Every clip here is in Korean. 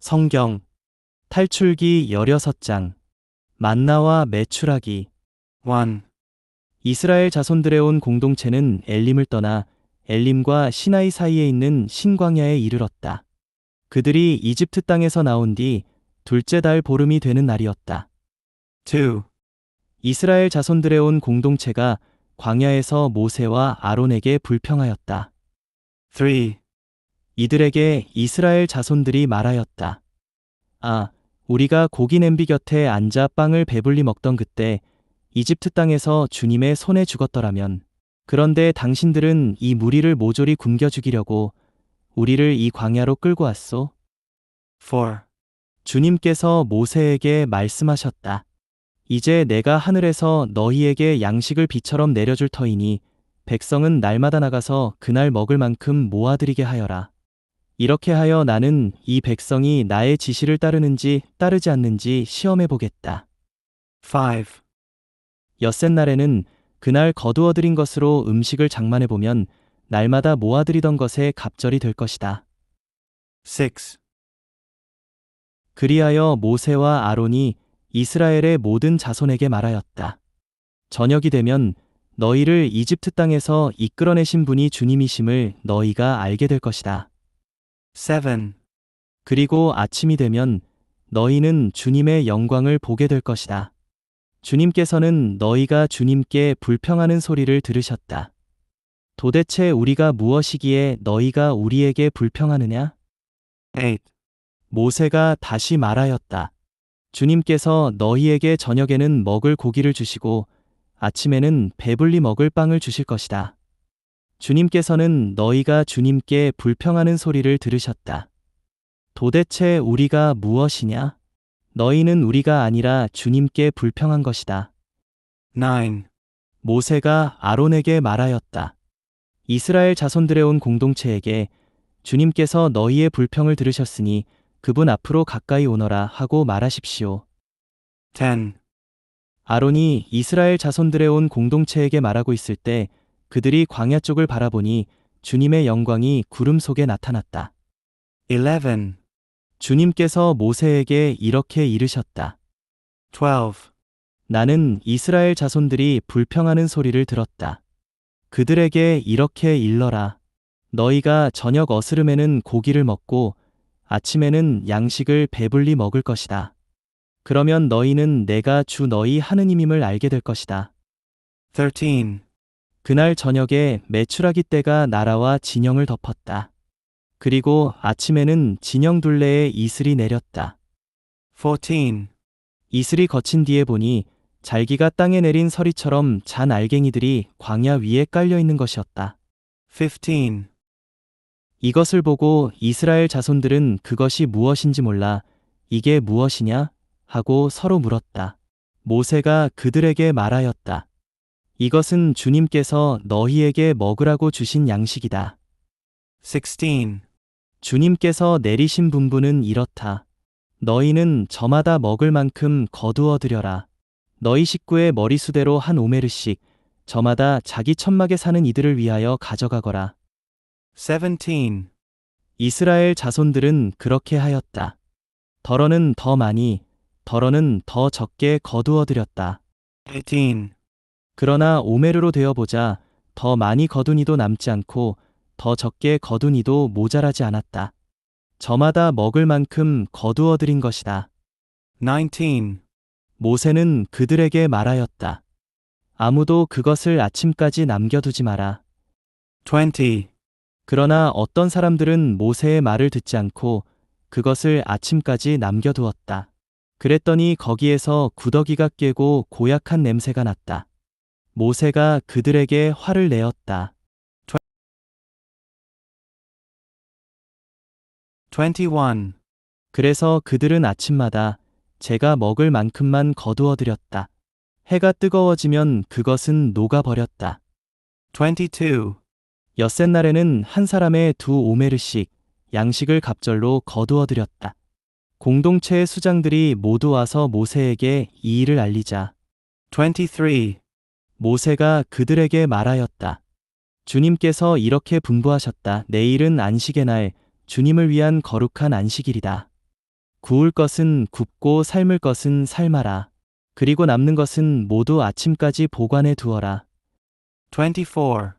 성경 탈출기 16장 만나와 메추라기 1. 이스라엘 자손들의 온 공동체는 엘림을 떠나 엘림과 시나이 사이에 있는 신광야에 이르렀다. 그들이 이집트 땅에서 나온 뒤 둘째 달 보름이 되는 날이었다. 2. 이스라엘 자손들의 온 공동체가 광야에서 모세와 아론에게 불평하였다. 3. 이들에게 이스라엘 자손들이 말하였다. 우리가 고기 냄비 곁에 앉아 빵을 배불리 먹던 그때 이집트 땅에서 주님의 손에 죽었더라면, 그런데 당신들은 이 무리를 모조리 굶겨 죽이려고 우리를 이 광야로 끌고 왔소? 4. 주님께서 모세에게 말씀하셨다. 이제 내가 하늘에서 너희에게 양식을 비처럼 내려줄 터이니 백성은 날마다 나가서 그날 먹을 만큼 모아들이게 하여라. 이렇게 하여 나는 이 백성이 나의 지시를 따르는지 따르지 않는지 시험해 보겠다. 5. 엿새 날에는 그날 거두어들인 것으로 음식을 장만해 보면 날마다 모아들이던 것에 갑절이 될 것이다. 6. 그리하여 모세와 아론이 이스라엘의 모든 자손에게 말하였다. 저녁이 되면 너희를 이집트 땅에서 이끌어내신 분이 주님이심을 너희가 알게 될 것이다. 7. 그리고 아침이 되면 너희는 주님의 영광을 보게 될 것이다. 주님께서는 너희가 주님께 불평하는 소리를 들으셨다. 도대체 우리가 무엇이기에 너희가 우리에게 불평하느냐? 8. 모세가 다시 말하였다. 주님께서 너희에게 저녁에는 먹을 고기를 주시고 아침에는 배불리 먹을 빵을 주실 것이다. 주님께서는 너희가 주님께 불평하는 소리를 들으셨다. 도대체 우리가 무엇이냐? 너희는 우리가 아니라 주님께 불평한 것이다. 9. 모세가 아론에게 말하였다. 이스라엘 자손들의 온 공동체에게 주님께서 너희의 불평을 들으셨으니 그분 앞으로 가까이 오너라 하고 말하십시오. 10. 아론이 이스라엘 자손들의 온 공동체에게 말하고 있을 때 그들이 광야 쪽을 바라보니 주님의 영광이 구름 속에 나타났다. 11. 주님께서 모세에게 이렇게 이르셨다. 12. 나는 이스라엘 자손들이 불평하는 소리를 들었다. 그들에게 이렇게 일러라. 너희가 저녁 어스름에는 고기를 먹고 아침에는 양식을 배불리 먹을 것이다. 그러면 너희는 내가 주 너희 하느님임을 알게 될 것이다. 13. 그날 저녁에 메추라기 떼가 나라와 진영을 덮었다. 그리고 아침에는 진영 둘레에 이슬이 내렸다. 14. 이슬이 거친 뒤에 보니 잘기가 땅에 내린 서리처럼 잔 알갱이들이 광야 위에 깔려 있는 것이었다. 15. 이것을 보고 이스라엘 자손들은 그것이 무엇인지 몰라 이게 무엇이냐? 하고 서로 물었다. 모세가 그들에게 말하였다. 이것은 주님께서 너희에게 먹으라고 주신 양식이다. 16. 주님께서 내리신 분부는 이렇다. 너희는 저마다 먹을 만큼 거두어 들여라. 너희 식구의 머리수대로 한 오메르씩 저마다 자기 천막에 사는 이들을 위하여 가져가거라. 17. 이스라엘 자손들은 그렇게 하였다. 덜어는 더 많이, 덜어는 더 적게 거두어 들였다. 18. 그러나 오메르로 되어보자 더 많이 거둔 이도 남지 않고 더 적게 거둔 이도 모자라지 않았다. 저마다 먹을 만큼 거두어 들인 것이다. 19. 모세는 그들에게 말하였다. 아무도 그것을 아침까지 남겨두지 마라. 20. 그러나 어떤 사람들은 모세의 말을 듣지 않고 그것을 아침까지 남겨두었다. 그랬더니 거기에서 구더기가 깨고 고약한 냄새가 났다. 모세가 그들에게 화를 내었다. 21. 그래서 그들은 아침마다 제가 먹을 만큼만 거두어 들였다. 해가 뜨거워지면 그것은 녹아버렸다. 22. 엿새 날에는 한 사람의 2오메르씩 양식을 갑절로 거두어 들였다. 공동체의 수장들이 모두 와서 모세에게 이 일을 알리자. 23. 모세가 그들에게 말하였다. 주님께서 이렇게 분부하셨다. 내일은 안식의 날, 주님을 위한 거룩한 안식일이다. 구울 것은 굽고 삶을 것은 삶아라. 그리고 남는 것은 모두 아침까지 보관해 두어라. 24.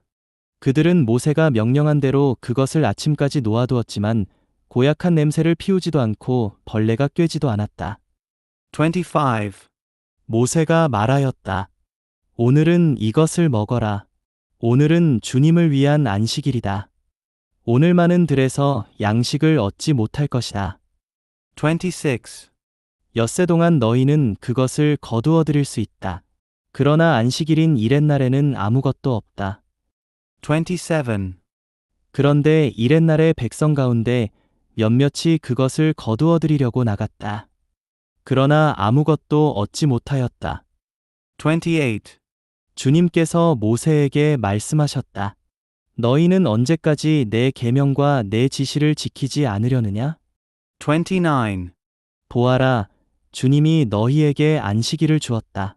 그들은 모세가 명령한 대로 그것을 아침까지 놓아두었지만 고약한 냄새를 피우지도 않고 벌레가 꿰지도 않았다. 25. 모세가 말하였다. 오늘은 이것을 먹어라. 오늘은 주님을 위한 안식일이다. 오늘만은 들에서 양식을 얻지 못할 것이다. 26. 엿새 동안 너희는 그것을 거두어 드릴 수 있다. 그러나 안식일인 이렛날에는 아무것도 없다. 27. 그런데 이렛날에 백성 가운데 몇몇이 그것을 거두어 드리려고 나갔다. 그러나 아무것도 얻지 못하였다. 28. 주님께서 모세에게 말씀하셨다. 너희는 언제까지 내 계명과 내 지시를 지키지 않으려느냐? 29. 보아라, 주님이 너희에게 안식일을 주었다.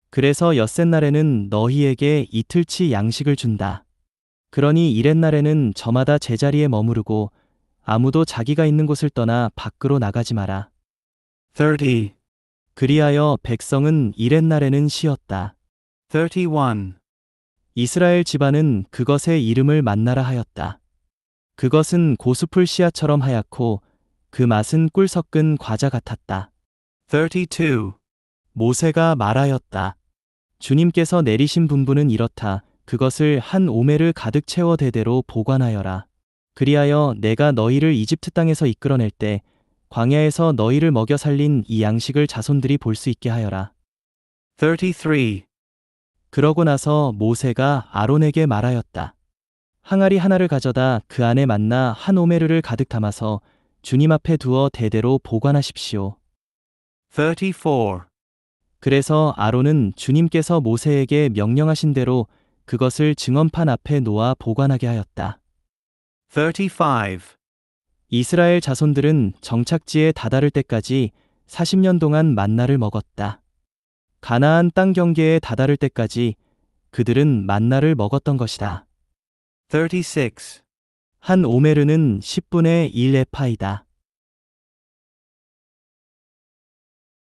그래서 엿새 날에는 너희에게 이틀치 양식을 준다. 그러니 이렛날에는 저마다 제자리에 머무르고 아무도 자기가 있는 곳을 떠나 밖으로 나가지 마라. 30. 그리하여 백성은 이렛날에는 쉬었다. 31. 이스라엘 집안은 그것의 이름을 만나라 하였다. 그것은 고수풀 씨앗처럼 하얗고 그 맛은 꿀 섞은 과자 같았다. 32. 모세가 말하였다. 주님께서 내리신 분부는 이렇다. 그것을 한 오멜을 가득 채워 대대로 보관하여라. 그리하여 내가 너희를 이집트 땅에서 이끌어낼 때 광야에서 너희를 먹여 살린 이 양식을 자손들이 볼 수 있게 하여라. 33. 그러고 나서 모세가 아론에게 말하였다. 항아리 하나를 가져다 그 안에 만나 한 오멜을 가득 담아서 주님 앞에 두어 대대로 보관하십시오. 34. 그래서 아론은 주님께서 모세에게 명령하신 대로 그것을 증언판 앞에 놓아 보관하게 하였다. 35. 이스라엘 자손들은 정착지에 다다를 때까지 40년 동안 만나를 먹었다. 가나안 땅 경계에 다다를 때까지 그들은 만나를 먹었던 것이다. 36. 한 오메르는 10분의 1 에파이다.